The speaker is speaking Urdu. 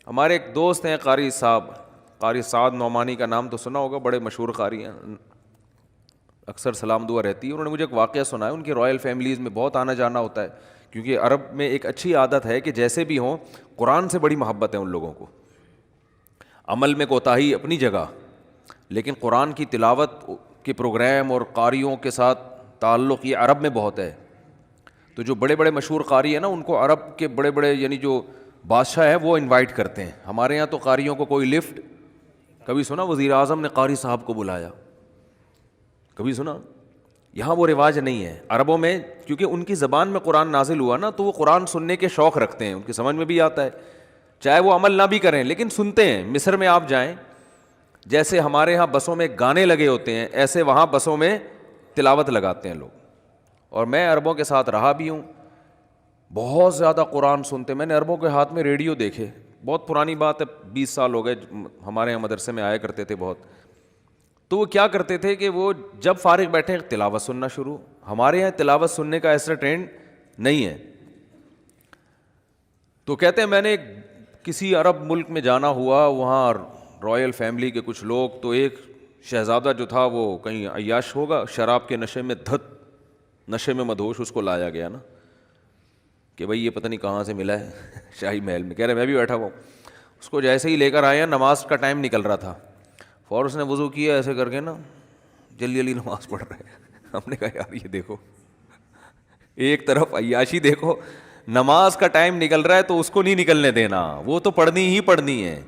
ہمارے ایک دوست ہیں قاری صاحب، قاری سعد نعمانی کا نام تو سنا ہوگا، بڑے مشہور قاری ہیں، اکثر سلام دعا رہتی ہے. انہوں نے مجھے ایک واقعہ سنا ہے. ان کی رائل فیملیز میں بہت آنا جانا ہوتا ہے، کیونکہ عرب میں ایک اچھی عادت ہے کہ جیسے بھی ہوں قرآن سے بڑی محبت ہے ان لوگوں کو. عمل میں کوتاہی اپنی جگہ، لیکن قرآن کی تلاوت کے پروگرام اور قاریوں کے ساتھ تعلق یہ عرب میں بہت ہے. تو جو بڑے بڑے مشہور قاری ہیں نا، ان کو عرب کے بڑے بڑے یعنی جو بادشاہ ہیں وہ انوائٹ کرتے ہیں. ہمارے یہاں تو قاریوں کو کوئی لفٹ، کبھی سنا وزیر اعظم نے قاری صاحب کو بلایا؟ کبھی سنا؟ یہاں وہ رواج نہیں ہے. عربوں میں کیونکہ ان کی زبان میں قرآن نازل ہوا نا، تو وہ قرآن سننے کے شوق رکھتے ہیں، ان کی سمجھ میں بھی آتا ہے، چاہے وہ عمل نہ بھی کریں لیکن سنتے ہیں. مصر میں آپ جائیں، جیسے ہمارے ہاں بسوں میں گانے لگے ہوتے ہیں، ایسے وہاں بسوں میں تلاوت لگاتے ہیں لوگ. اور میں عربوں کے ساتھ رہا بھی ہوں، بہت زیادہ قرآن سنتے. میں نے عربوں کے ہاتھ میں ریڈیو دیکھے، بہت پرانی بات ہے، 20 سال ہو گئے. ہمارے یہاں مدرسے میں آیا کرتے تھے بہت. تو وہ کیا کرتے تھے کہ وہ جب فارغ بیٹھے تلاوت سننا شروع. ہمارے یہاں تلاوت سننے کا ایسا ٹرینڈ نہیں ہے. تو کہتے ہیں میں نے کسی عرب ملک میں جانا ہوا، وہاں رائل فیملی کے کچھ لوگ، تو ایک شہزادہ جو تھا وہ کہیں عیاش ہوگا، شراب کے نشے میں نشے میں مدہوش، اس کو لایا گیا نا کہ بھائی یہ پتہ نہیں کہاں سے ملا ہے شاہی محل میں. کہہ رہے میں بھی بیٹھا ہوا. اس کو جیسے ہی لے کر آئے ہیں، نماز کا ٹائم نکل رہا تھا، فوراً اس نے وضو کیا ایسے کر کے نا، جلدی جلدی نماز پڑھ رہے ہیں. ہم نے کہا یار یہ دیکھو، ایک طرف عیاشی دیکھو، نماز کا ٹائم نکل رہا ہے تو اس کو نہیں نکلنے دینا، وہ تو پڑھنی ہی پڑھنی ہے.